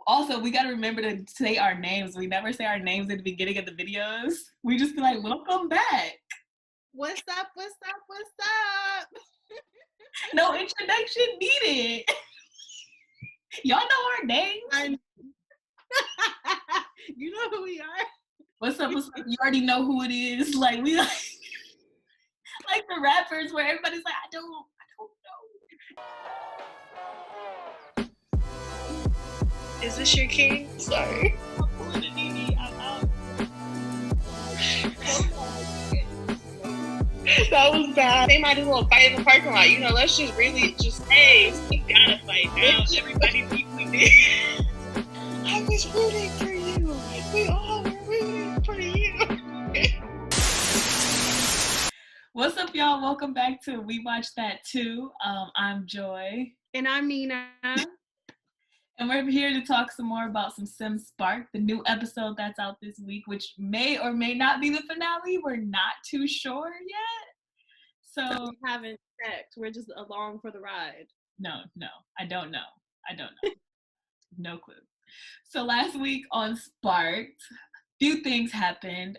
Also, we gotta remember to say our names. We never say our names at the beginning of the videos. We just be like, welcome back. What's up? What's up? What's up? No introduction needed. Y'all know our names. You know who we are. What's up? What's up? You already know who it is. Like we like the rappers where everybody's like, I don't know. Is this your king? Sorry. I'm out. That was bad. They might as well fight in the parking lot. You know, let's just really just say we gotta fight now. Everybody think we did. I was rooting for you. We all were rooting for you. What's up, y'all? Welcome back to We Watch That Too. I'm Joy. And I'm Nina. And we're here to talk some more about some Sims Spark, the new episode that's out this week, which may or may not be the finale. We're not too sure yet. So we haven't checked. We're just along for the ride. No, I don't know. No clue. So last week on Spark'd, few things happened.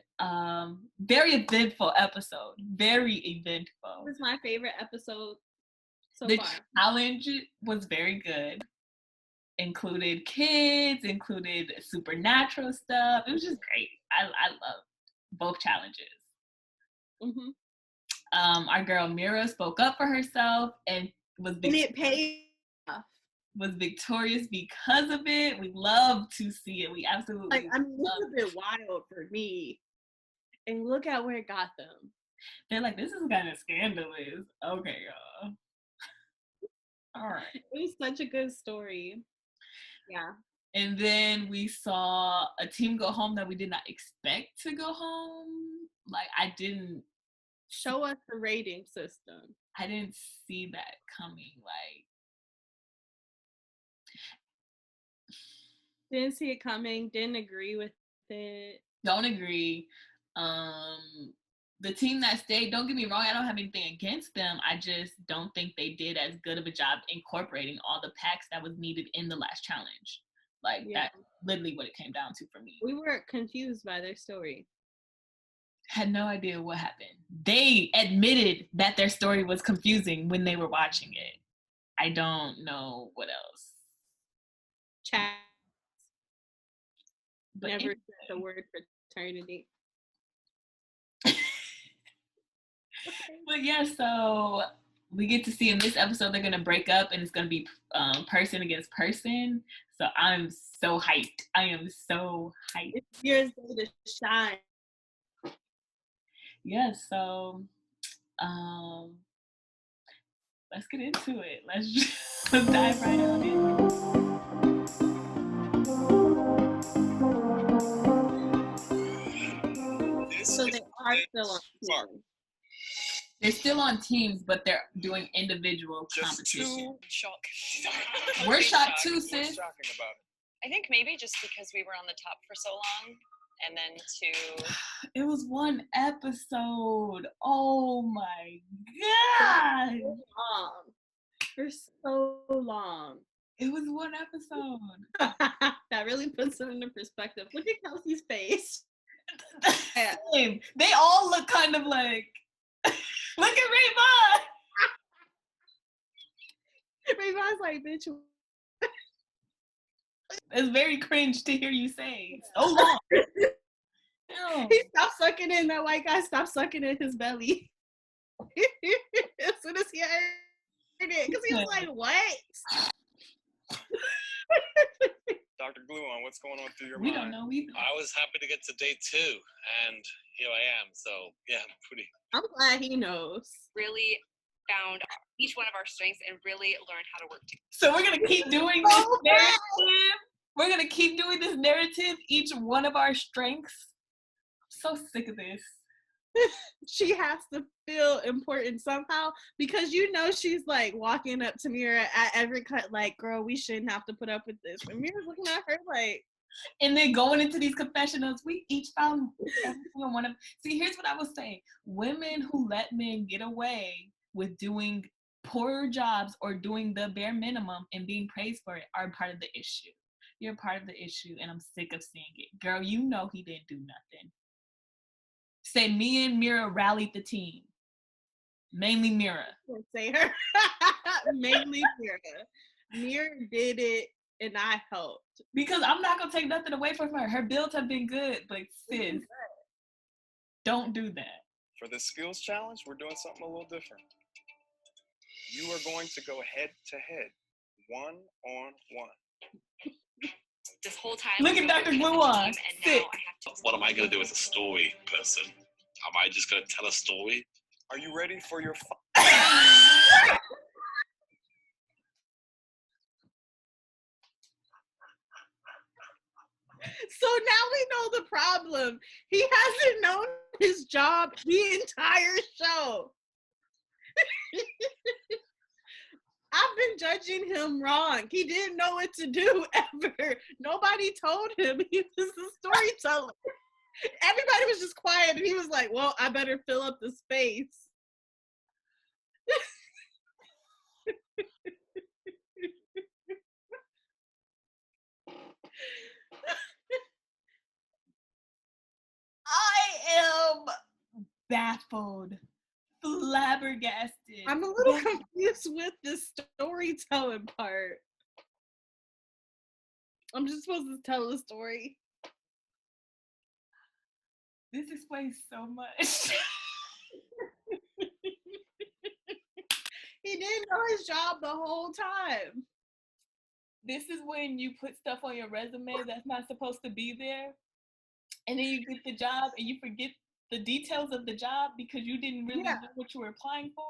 Very eventful episode. Very eventful. This is my favorite episode so the far. The challenge was very good. Included kids, included supernatural stuff. It was just great. I loved both challenges. Mm-hmm. Our girl Mira spoke up for herself and and it paid off. Was victorious because of it. We love to see it. We absolutely this has been wild for me. And look at where it got them. They're like, this is kind of scandalous. Okay, y'all. All right. It was such a good story. Yeah. And then we saw a team go home that we did not expect to go home. Like, I didn't show us the rating system. I didn't see that coming. Like, didn't see it coming. Didn't agree with it. Don't agree. The team that stayed, don't get me wrong, I don't have anything against them. I just don't think they did as good of a job incorporating all the packs that was needed in the last challenge. Like, that's literally what it came down to for me. We were confused by their story. Had no idea what happened. They admitted that their story was confusing when they were watching it. I don't know what else. Chat. But never said the word fraternity. But yeah, so we get to see in this episode they're gonna break up and it's gonna be person against person. So I'm so hyped. I am so hyped. It's yours to shine. Yeah, so let's get into it. Let's dive right on in. So they are still on teams. They're still on teams, but they're doing individual competition. We're shocked too, sis. I think maybe just because we were on the top for so long, and then It was one episode. Oh my god! For so long. It was one episode. That really puts it into perspective. Look at Kelsey's face. Same. They all look kind of like. Look at Rayvon. Rayvon's like, bitch. It's very cringe to hear you say. So long. He stopped sucking in. That white guy stopped sucking in his belly. As soon as he heard it. Because he was like, what? Dr. Gluon, what's going on through your mind? We mind? don't know either. I was happy to get to day 2, and here I am. So, yeah, I'm glad he knows. Really found each one of our strengths and really learned how to work together. So we're going to keep doing this narrative. We're going to keep doing this narrative, each one of our strengths. I'm so sick of this. She has to feel important somehow because you know she's like walking up to Mira at every cut like, girl, we shouldn't have to put up with this. And Mira's looking at her like. And then going into these confessionals, we each found every single one of. See, here's what I will say. Women who let men get away with doing poorer jobs or doing the bare minimum and being praised for it are part of the issue. You're part of the issue, and I'm sick of seeing it. Girl, you know he didn't do nothing. Say me and Mira rallied the team. Mainly Mira. Say her. Mainly Mira. Mira did it, and I helped. Because I'm not going to take nothing away from her. Her builds have been good, but sis, don't do that. For this skills challenge, we're doing something a little different. You are going to go head to head, 1-on-1. This whole time. Look at Dr. Blue on. Sit. What am I going to do as a story person? Am I just going to tell a story? Are you ready for your So now we know the problem. He hasn't known his job the entire show. I've been judging him wrong. He didn't know what to do ever. Nobody told him he was the storyteller. Everybody was just quiet, and he was like, well, I better fill up the space. I am baffled, flabbergasted. I'm a little confused with this storytelling part. I'm just supposed to tell a story. This explains so much. He didn't know his job the whole time. This is when you put stuff on your resume that's not supposed to be there. And then you get the job and you forget the details of the job because you didn't really know what you were applying for.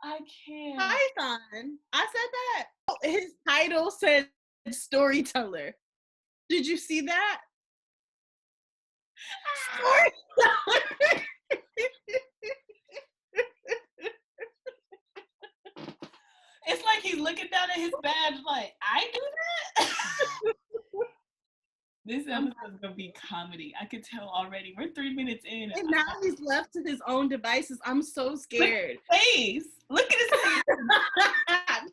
I can't. Python. I said that. His title said storyteller. Did you see that? Storyteller. It's like he's looking down at his badge like, I do that? This episode's gonna be comedy. I could tell already. We're 3 minutes in. And now he's left to his own devices. I'm so scared. Look at his face. Look at his face.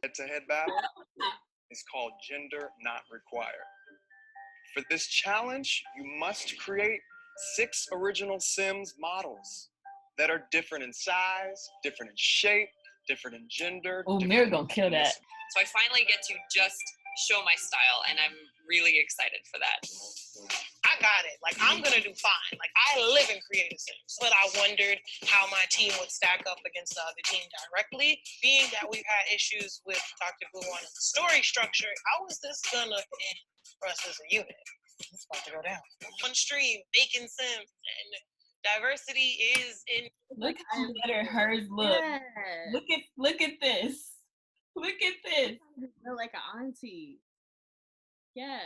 head-to-head battle is called Gender Not Required. For this challenge, you must create 6 original Sims models that are different in size, different in shape, different in gender. Oh, Mira gonna kill that. So I finally get to just show my style, and I'm really excited for that. I got it. Like, I'm gonna do fine. Like, I live in creative Sims, but I wondered how my team would stack up against the other team directly. Being that we've had issues with Dr. Blue on the story structure, how is this gonna end for us as a unit? It's about to go down. On stream, making Sims, and diversity is in. Look how better hers look. Yeah. Look at this. Look at this. You're like an auntie. Yes.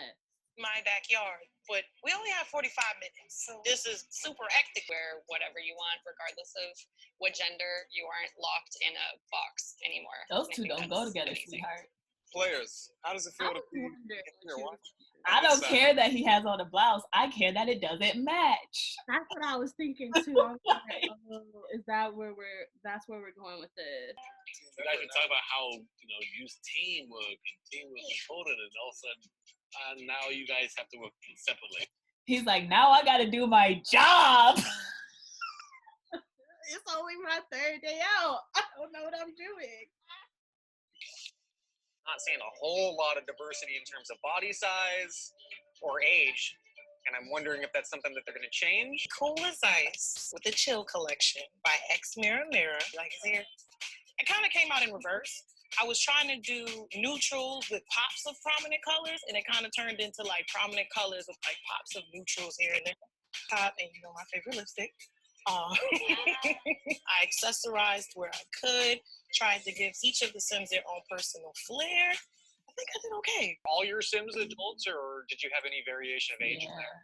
My backyard, but we only have 45 minutes, so this is super hectic. Wear whatever you want, regardless of what gender. You aren't locked in a box anymore. Those two don't go together, amazing. sweetheart. Players, how does it feel to be in your watch? I don't care that he has on a blouse. I care that it doesn't match. That's what I was thinking too. I was like, oh, is that where that's where we're going with this? You guys were talking about how, use teamwork and teamwork is important, and all of a sudden, now you guys have to work separately. He's like, now I gotta do my job. It's only my 3rd day out. I don't know what I'm doing. Not seeing a whole lot of diversity in terms of body size or age, and I'm wondering if that's something that they're going to change. Cool as Ice with the Chill Collection by X Mirror Mirror. Like it's here. It kind of came out in reverse. I was trying to do neutrals with pops of prominent colors, and it kind of turned into like prominent colors with like pops of neutrals here and there. Top, and my favorite lipstick. I accessorized where I could, tried to give each of the Sims their own personal flair. I think I did okay. All your Sims adults, or did you have any variation of age in there?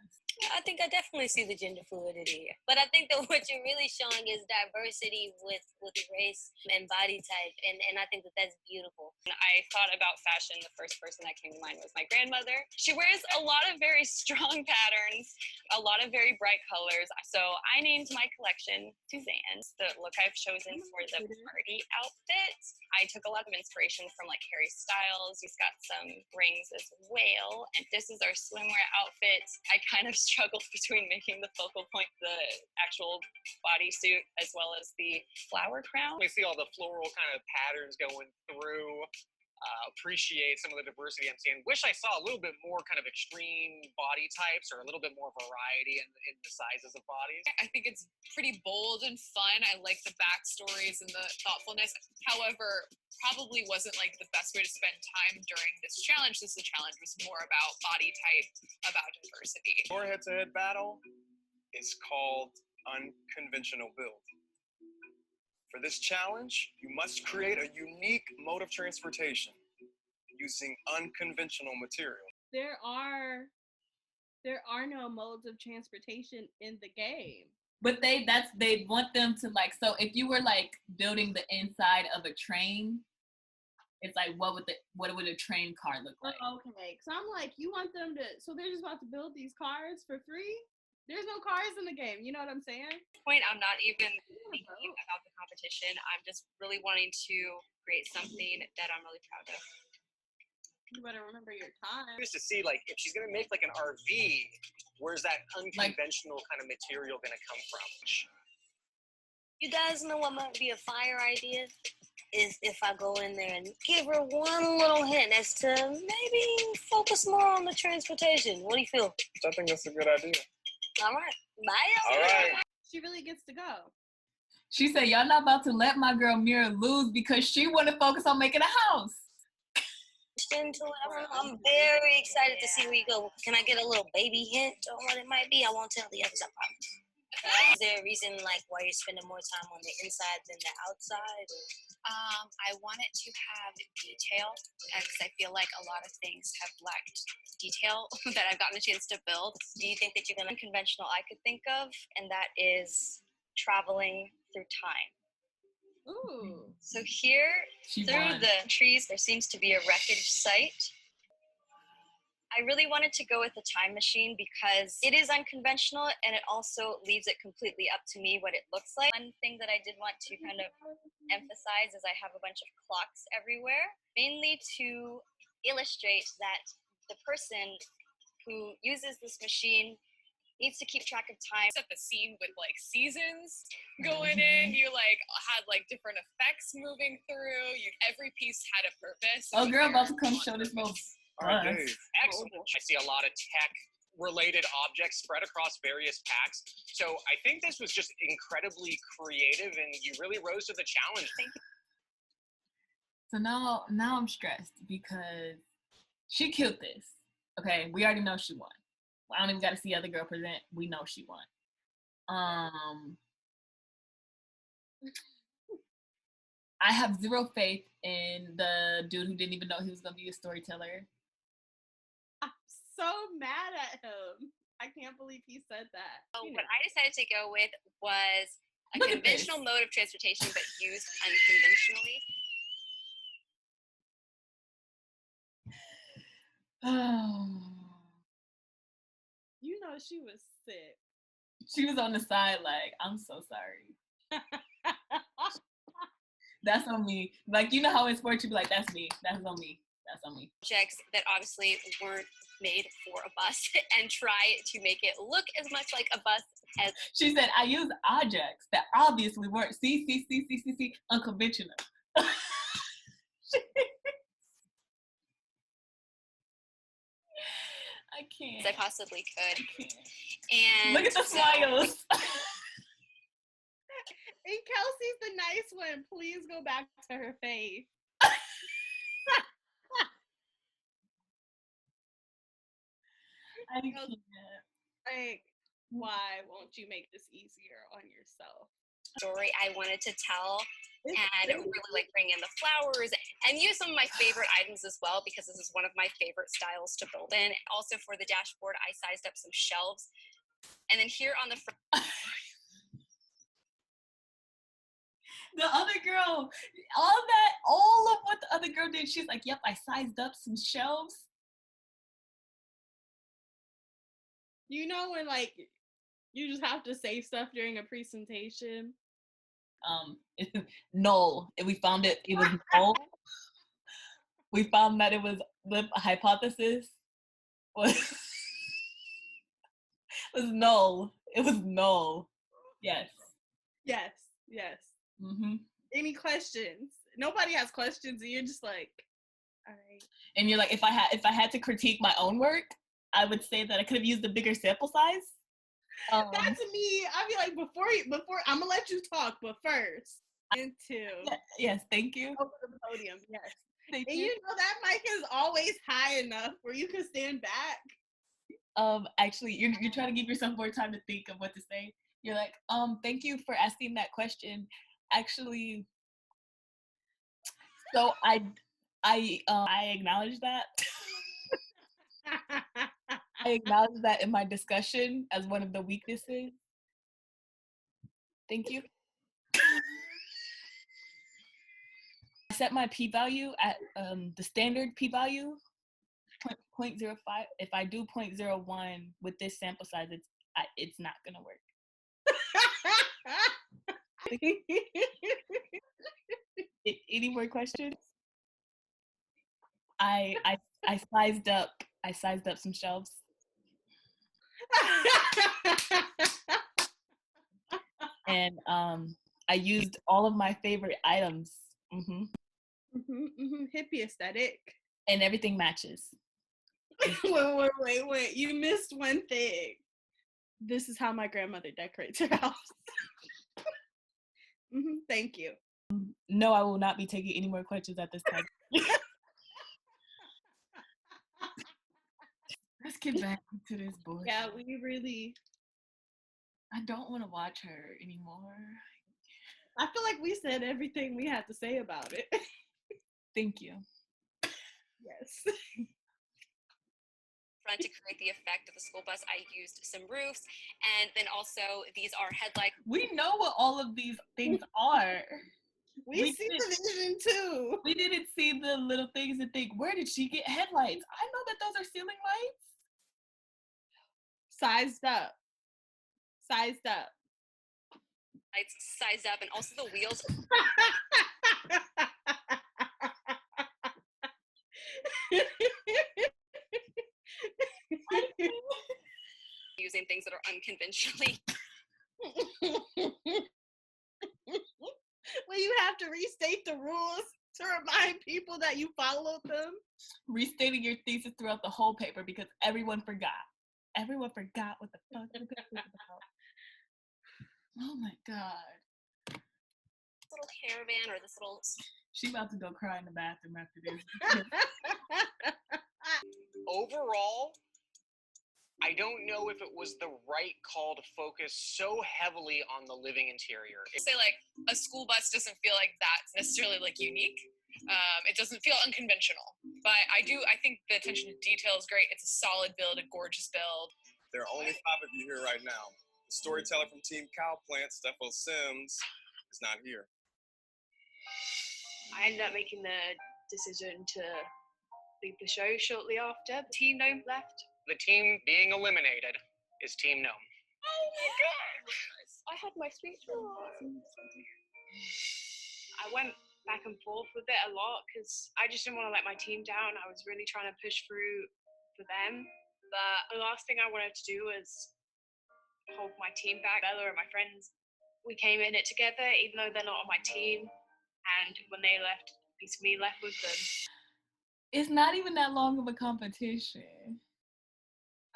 I think I definitely see the gender fluidity. But I think that what you're really showing is diversity with race and body type. And I think that that's beautiful. When I thought about fashion, the first person that came to mind was my grandmother. She wears a lot of very strong patterns, a lot of very bright colors. So I named my collection Suzanne, the look I've chosen for the party outfit. I took a lot of inspiration from like Harry Styles. He's got some rings as well. And this is our swimwear outfit. I kind of struggled between making the focal point the actual bodysuit as well as the flower crown. We see all the floral kind of patterns going through. Appreciate some of the diversity I'm seeing. Wish I saw a little bit more kind of extreme body types or a little bit more variety in the sizes of bodies. I think it's pretty bold and fun. I like the backstories and the thoughtfulness. However, probably wasn't like the best way to spend time during this challenge. The challenge was more about body type, about diversity. Your head-to-head battle is called unconventional build. For this challenge, you must create a unique mode of transportation using unconventional material. There are no modes of transportation in the game. But they want them to like, so if you were like building the inside of a train, it's like what would a train car look like? Oh, okay, so I'm like, you want them to, so they're just about to build these cars for free? There's no cars in the game, you know what I'm saying? Point, I'm not even thinking about the competition. I'm just really wanting to create something that I'm really proud of. You better remember your time. Just to see, like, if she's gonna make like an RV, where's that unconventional kind of material gonna come from? You guys know what might be a fire idea? Is if I go in there and give her one little hint as to maybe focus more on the transportation. What do you feel? I think that's a good idea. All right. Bye. All right. She really gets to go. She said, y'all not about to let my girl Mira lose because she want to focus on making a house. Into it. I'm very excited to see where you go. Can I get a little baby hint on what it might be? I won't tell the others, I promise. Is there a reason like why you're spending more time on the inside than the outside? I want it to have detail because I feel like a lot of things have lacked detail that I've gotten a chance to build. Do you think that you're gonna conventional I could think of, and that is traveling through time? Ooh. So here, through the trees, there seems to be a wreckage site. I really wanted to go with a time machine because it is unconventional and it also leaves it completely up to me what it looks like. One thing that I did want to kind of emphasize is I have a bunch of clocks everywhere, mainly to illustrate that the person who uses this machine needs to keep track of time. Set the scene with like seasons going in. You like had like different effects moving through. Every piece had a purpose. Oh, girl, about to come show this little. Excellent. I see a lot of tech-related objects spread across various packs. So I think this was just incredibly creative, and you really rose to the challenge. Thank you. So now I'm stressed because she killed this. Okay, we already know she won. I don't even got to see other girl present. We know she won. I have zero faith in the dude who didn't even know he was gonna be a storyteller. I'm so mad at him. I can't believe he said that. So what I decided to go with was a conventional mode of transportation, but used unconventionally. You know she was sick. She was on the side like, I'm so sorry. That's on me. Like, you know how in sports you be like, that's me. That's on me. That's on me. Objects that obviously weren't made for a bus and try to make it look as much like a bus as. She said, I use objects that obviously weren't unconventional. I can't. As I possibly could. I can't. And look at the smiles. And Kelsey's the nice one. Please go back to her face. I can't. Like, why won't you make this easier on yourself? story I wanted to tell and really like bring in the flowers and use some of my favorite items as well, because this is one of my favorite styles to build in. Also for the dashboard, I sized up some shelves. And then here on the front, the other girl, all of what the other girl did, she's like, yep, I sized up some shelves. You know when like you just have to say stuff during a presentation? Null. We found it was null. We found that it was the hypothesis was null. It was null. Yes. Yes. Mm-hmm. Any questions? Nobody has questions, and you're just like, all right. And you're like, if I had to critique my own work, I would say that I could have used a bigger sample size. That's me. I'd be like, before I'm gonna let you talk, but first, yes, thank you. Over the podium, yes. Thank and you. You know that mic is always high enough where you can stand back. Actually, you're trying to give yourself more time to think of what to say. You're like, thank you for asking that question. Actually, so I acknowledge that. I acknowledge that in my discussion as one of the weaknesses. Thank you. I set my p-value at the standard p-value 0.05. If I do 0.01 with this sample size, it's not gonna work. Any more questions? I sized up some shelves. And I used all of my favorite items. Hippie aesthetic. And everything matches. Wait. You missed one thing. This is how my grandmother decorates her house. Thank you. No, I will not be taking any more questions at this time. Let's get back to this boy. Yeah, we really... I don't want to watch her anymore. I feel like we said everything we had to say about it. Thank you. Yes. Front to create the effect of the school bus, I used some roofs, and then also these are headlights. We know what all of these things are. We see the vision too. We didn't see the little things and think, where did she get headlights? I know that those are ceiling lights. Sized up. Lights sized up, and also the wheels. Using things that are unconventionally. Well, you have to restate the rules to remind people that you followed them. Restating your thesis throughout the whole paper because everyone forgot. Everyone forgot what the fuck the paper was about. Oh my god. This little caravan or this little... She about to go cry in the bathroom after this. Overall, I don't know if it was the right call to focus so heavily on the living interior. Say like a school bus doesn't feel like that's necessarily like unique. It doesn't feel unconventional, but I think the attention to detail is great. It's a solid build, a gorgeous build. There are only 5 of you here right now. The storyteller from Team Cowplant, Stefan Sims, is not here. I ended up making the decision to leave the show shortly after. Team Gnome left. The team being eliminated is Team Gnome. Oh my god! I had my speech. I went back and forth with it a lot because I just didn't want to let my team down. I was really trying to push through for them. But the last thing I wanted to do was hold my team back. Bella and my friends, we came in it together, even though they're not on my team. And when they left, it's me left with them. It's not even that long of a competition.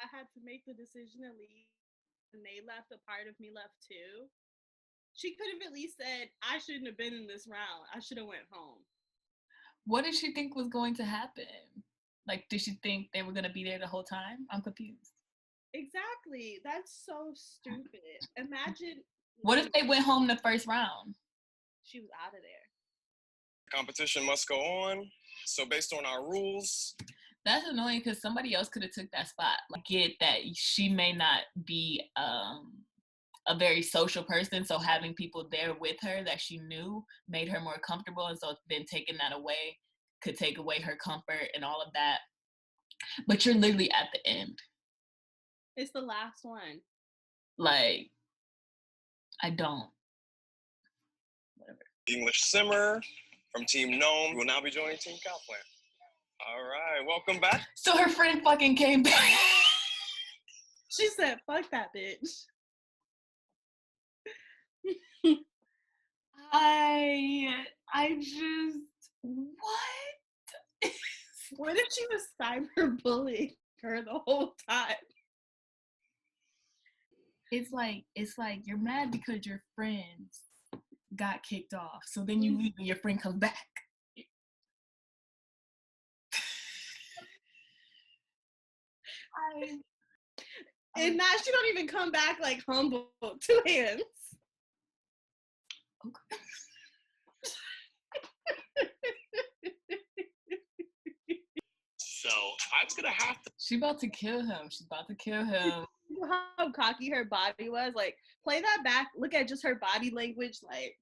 I had to make the decision to leave. When they left, a part of me left too. She could have at least said, I shouldn't have been in this round. I should have went home. What did she think was going to happen? Like, did she think they were going to be there the whole time? I'm confused. Exactly. That's so stupid. Imagine What if they went home the first round? She was out of there. Competition must go on. So based on our rules, that's annoying because somebody else could have took that spot. Like, get that she may not be a very social person, so having people there with her that she knew made her more comfortable, and so then taking that away could take away her comfort and all of that. But you're literally at the end. It's the last one. Like, I don't. Whatever. English Simmer from Team Gnome will now be joining Team Cowplant. All right, welcome back. So her friend fucking came back. She said, fuck that bitch. I just, what? What if she was cyberbullying her the whole time? It's like you're mad because your friends got kicked off. So then you leave and your friend comes back. And now she don't even come back like humble. 2 hands. Okay. So I'm gonna have to. She's about to kill him. You know how cocky her body was? Like, play that back. Look at just her body language. Like,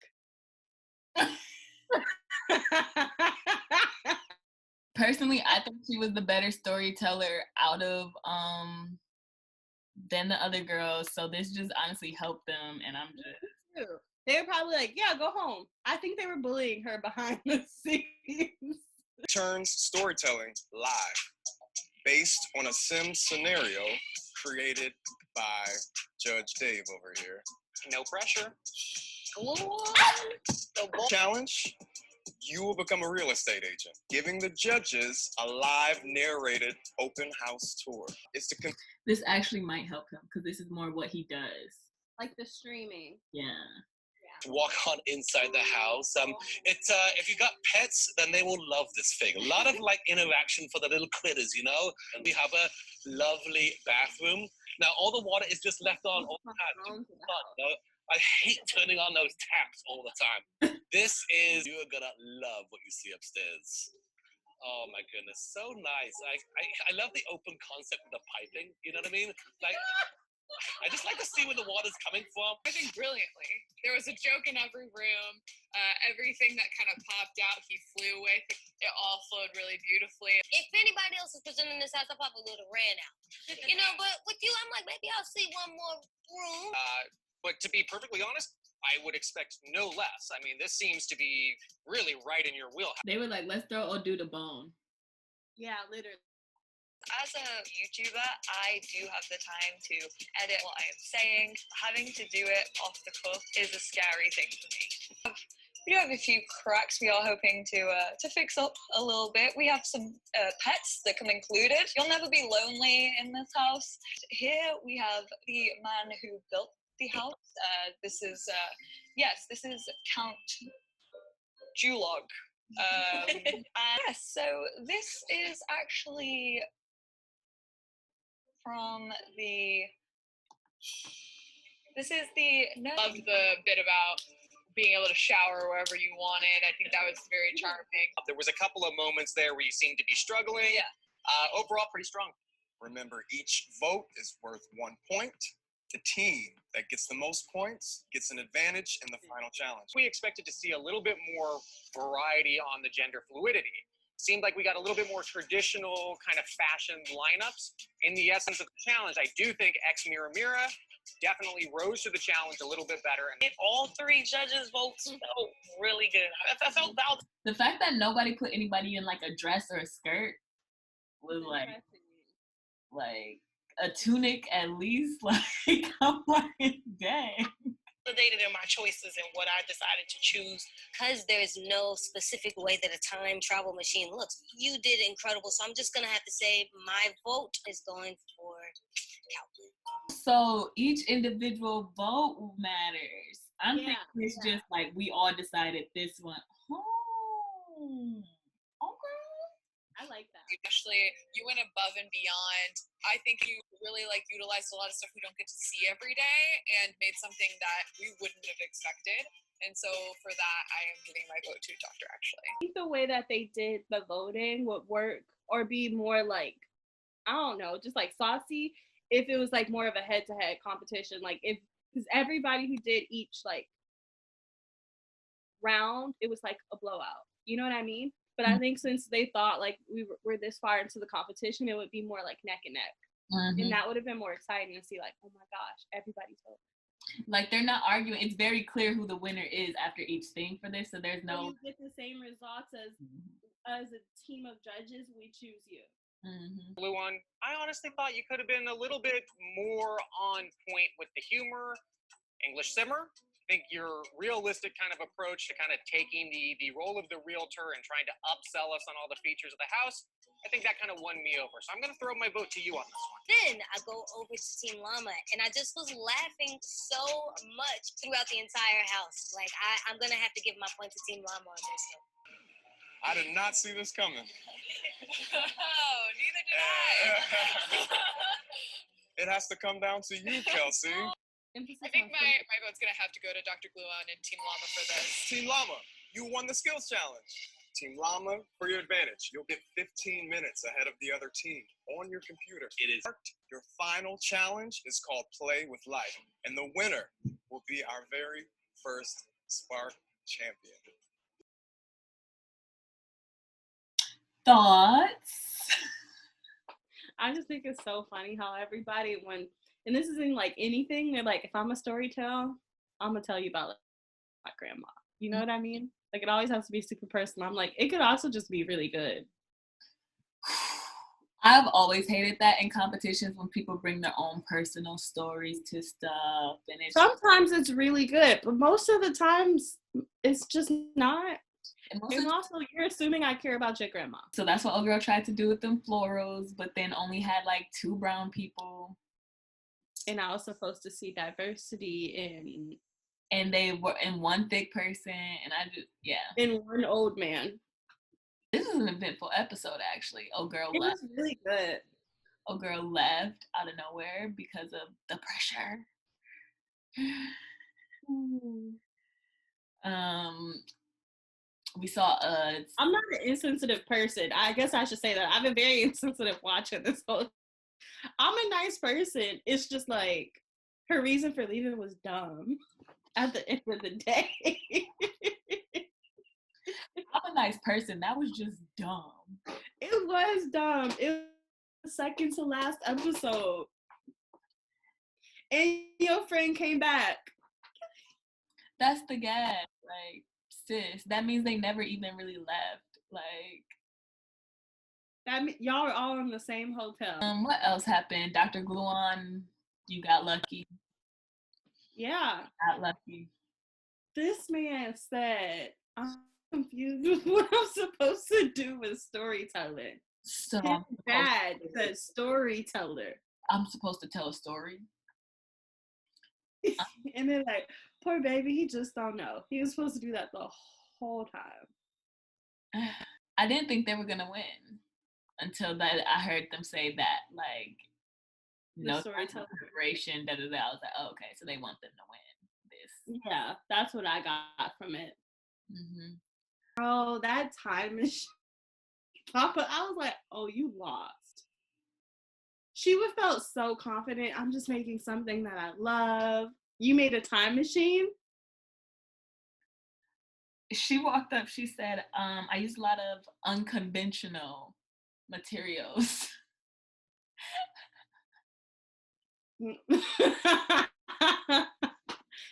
personally, I think she was the better storyteller out of than the other girls. So this just honestly helped them, and I'm just. They were probably like, yeah, go home. I think they were bullying her behind the scenes. Turns storytelling live, based on a sim scenario created by Judge Dave over here. No pressure. Challenge, you will become a real estate agent, giving the judges a live narrated open house tour. It's to this actually might help him because this is more what he does. Like the streaming. Yeah. Walk on inside the house. It's if you got pets, then they will love this thing. A lot of like interaction for the little critters, you know. And we have a lovely bathroom. Now all the water is just left on all the time. I hate turning on those taps all the time. This is, you're gonna love what you see upstairs. Oh my goodness, so nice. I love the open concept of the piping. You know what I mean? Like. I just like to see where the water's coming from. I think brilliantly. There was a joke in every room. Everything that kind of popped out, he flew with. It all flowed really beautifully. If anybody else is presenting this house, I probably would have ran out. You know, but with you, I'm like, maybe I'll see one more room. But to be perfectly honest, I would expect no less. I mean, this seems to be really right in your wheelhouse. They were like, let's throw Odu the bone. Yeah, literally. As a YouTuber, I do have the time to edit what I am saying. Having to do it off the cuff is a scary thing for me. We do have a few cracks we are hoping to fix up a little bit. We have some pets that come included. You'll never be lonely in this house. Here we have the man who built the house. This is Count Julog. So this is actually from the. Loved the bit about being able to shower wherever you wanted. I think that was very charming. There was a couple of moments there where you seemed to be struggling. Yeah. Overall, pretty strong. Remember, each vote is worth 1 point. The team that gets the most points gets an advantage in the final challenge. We expected to see a little bit more variety on the gender fluidity. Seemed like we got a little bit more traditional kind of fashioned lineups. In the essence of the challenge, I do think Ex Mira Mira definitely rose to the challenge a little bit better. And All three judges' votes felt really good. I felt valid. The fact that nobody put anybody in like a dress or a skirt was like a tunic at least. Like, I'm like, dang. Validated in my choices and what I decided to choose. Because there is no specific way that a time travel machine looks. You did incredible, so I'm just going to have to say my vote is going for Cowplant. So each individual vote matters. I'm thinking it's just like we all decided this one. Oh, okay. I like that. You went above and beyond. I think you really utilized a lot of stuff we don't get to see every day and made something that we wouldn't have expected. And so for that, I am giving my vote to Dr. Actually. I think the way that they did the voting would work or be more like, I don't know, just like saucy if it was like more of a head-to-head competition. Like because everybody who did each like round, it was like a blowout. You know what I mean? But I think since they thought like we were this far into the competition, it would be more like neck and neck. And that would have been more exciting to see like, oh my gosh, everybody's voting. Like they're not arguing. It's very clear who the winner is after each thing for this. So there's no. You get the same results as a team of judges. We choose you. Blue one. I honestly thought you could have been a little bit more on point with the humor. English simmer. I think your realistic kind of approach to kind of taking the role of the realtor and trying to upsell us on all the features of the house, I think that kind of won me over. So I'm going to throw my vote to you on this one. Then I go over to Team Llama, and I just was laughing so much throughout the entire house. Like, I'm going to have to give my point to Team Llama on this one. I did not see this coming. Oh, neither did I. It has to come down to you, Kelsey. I think my vote's going to have to go to Dr. Gluon and Team Llama for this. Team Llama, you won the skills challenge. Team Llama, for your advantage, you'll get 15 minutes ahead of the other team on your computer. It is your final challenge is called Play with Life, and the winner will be our very first Spark champion. Thoughts? I just think it's so funny how everybody and this isn't like anything, they're like, if I'm a storyteller, I'm gonna tell you about my grandma. You know what I mean? Like it always has to be super personal. I'm like, it could also just be really good. I've always hated that in competitions when people bring their own personal stories to stuff, and sometimes it's really good, but most of the times it's just not. And also, you're assuming I care about your grandma. So that's what old girl tried to do with them florals, but then only had like 2 brown people. And I was supposed to see diversity and they were in 1 thick person, and I just in 1 old man. This is an eventful episode, actually. Old girl left. It was really good. Old girl left out of nowhere because of the pressure. We saw I'm not an insensitive person. I guess I should say that. I've been very insensitive watching this whole. I'm a nice person. It's just like her reason for leaving was dumb at the end of the day. I'm a nice person. That was just dumb. It was dumb. It was second to last episode. And your friend came back. That's the gas. Like, sis, that means they never even really left. Like, y'all are all in the same hotel. What else happened? Dr. Gluon, you got lucky. Yeah. Got lucky. This man said, I'm confused with what I'm supposed to do with storytelling. So bad, the storyteller. I'm supposed to tell a story. And they're like, poor baby, he just don't know. He was supposed to do that the whole time. I didn't think they were gonna win until that I heard them say that, like, no preparation, I was like, oh, okay, so they want them to win this. Yeah, that's what I got from it. Mm-hmm. Oh, that time machine. Papa, I was like, oh, you lost. She would felt so confident. I'm just making something that I love. You made a time machine? She walked up, she said, I use a lot of unconventional materials.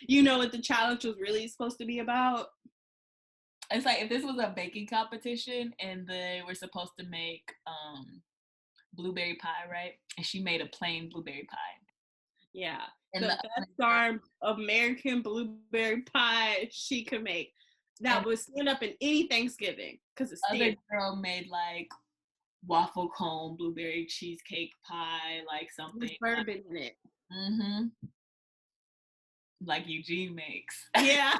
You know what the challenge was really supposed to be about? It's like if this was a baking competition and they were supposed to make blueberry pie, right? And she made a plain blueberry pie. Yeah. And the best darn American blueberry pie she could make. That would stand up in any Thanksgiving. Because it's other girl made like waffle cone blueberry cheesecake pie, like something. With bourbon in it. Mm-hmm. Like Eugene makes. Yeah.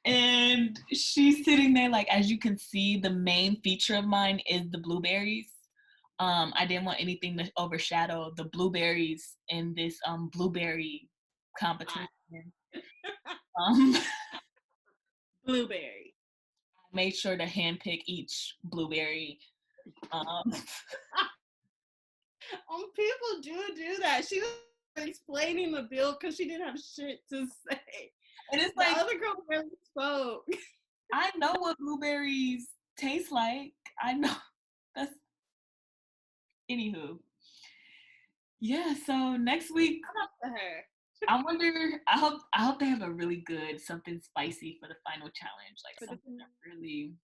And she's sitting there, like, as you can see, the main feature of mine is the blueberries. I didn't want anything to overshadow the blueberries in this blueberry competition. Blueberry. I made sure to handpick each blueberry. People do that. She was explaining the bill because she didn't have shit to say. And it's the like, other girl really spoke. I know what blueberries taste like. I know. That's anywho. Yeah, so next week, I wonder, I hope they have a really good something spicy for the final challenge. Like something that really,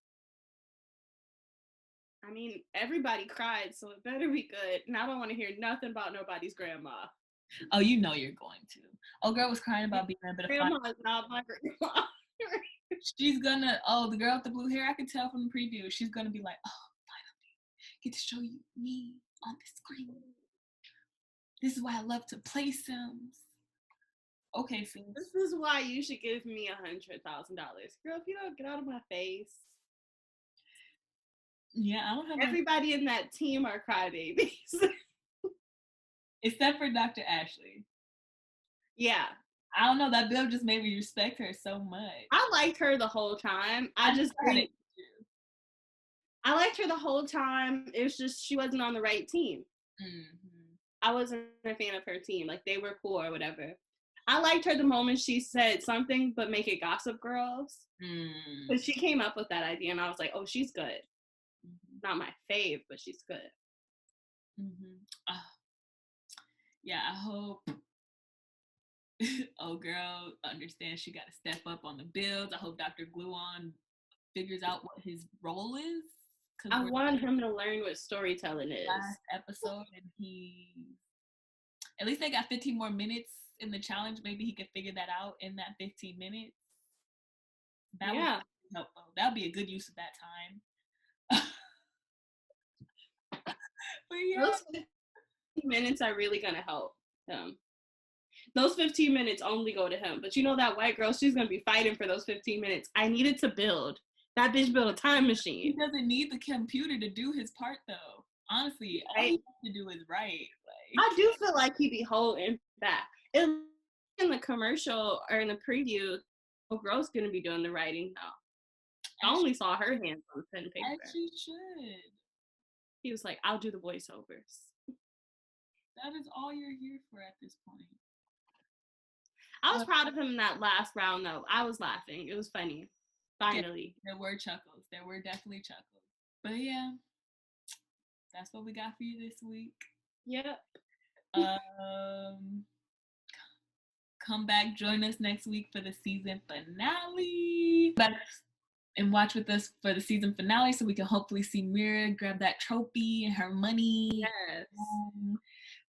I mean, everybody cried, so it better be good. And I don't want to hear nothing about nobody's grandma. Oh, you know you're going to. Oh, girl was crying about being a bit of grandma is not my grandma. She's gonna, the girl with the blue hair, I can tell from the preview, she's gonna be like, oh, finally, get to show you me on the screen. This is why I love to play Sims. Okay, sis. This is why you should give me $100,000. Girl, if you don't get out of my face. Yeah, I don't have everybody in that team are crybabies. Except for Dr. Ashley. Yeah. I don't know, that bill just made me respect her so much. I liked her the whole time. I liked her the whole time. It was just she wasn't on the right team. Mm-hmm. I wasn't a fan of her team. Like, they were cool or whatever. I liked her the moment she said something, but make it Gossip Girls. Because she came up with that idea, and I was like, oh, she's good. Mm-hmm. Not my fave, but she's good. Mm-hmm. Yeah, I hope girl understands she got to step up on the builds. I hope Dr. Gluon figures out what his role is. I want him to learn what storytelling is. Last episode, and at least they got 15 more minutes in the challenge. Maybe he could figure that out in that 15 minutes. That would be helpful. That would be a good use of that time. But yeah, those 15 minutes are really gonna help him. Those 15 minutes only go to him. But you know that white girl, she's gonna be fighting for those 15 minutes. I needed to build. That bitch built a time machine. He doesn't need the computer to do his part, though. Honestly, all he has to do is write. I do feel like he be holding back. In the commercial or in the preview, the girl's gonna be doing the writing now. I only saw her hands on pen and paper. As she should. He was like, I'll do the voiceovers. That is all you're here for at this point. I was proud of him in that last round, though. I was laughing. It was funny. Finally. Yeah, there were chuckles. There were definitely chuckles. But yeah, that's what we got for you this week. Yep. Come back, join us next week for the season finale. And watch with us for the season finale so we can hopefully see Mira grab that trophy and her money. Yes.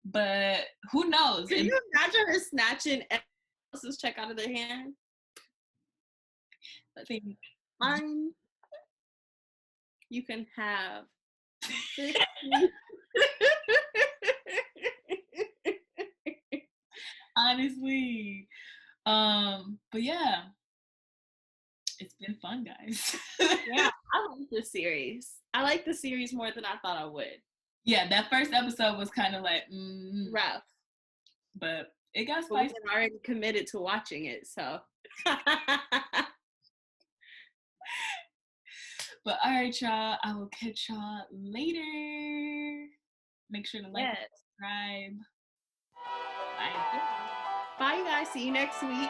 But who knows? Can you imagine her snatching everyone else's check out of their hand? Let's think. Mine. You can have 50. Honestly. But yeah. It's been fun, guys. Yeah, I like this series. I like the series more than I thought I would. Yeah, that first episode was kind of like rough, but it got spicy. I'm already committed to watching it, so. But all right, y'all. I will catch y'all later. Make sure to like and subscribe. Bye. Bye, guys. See you next week.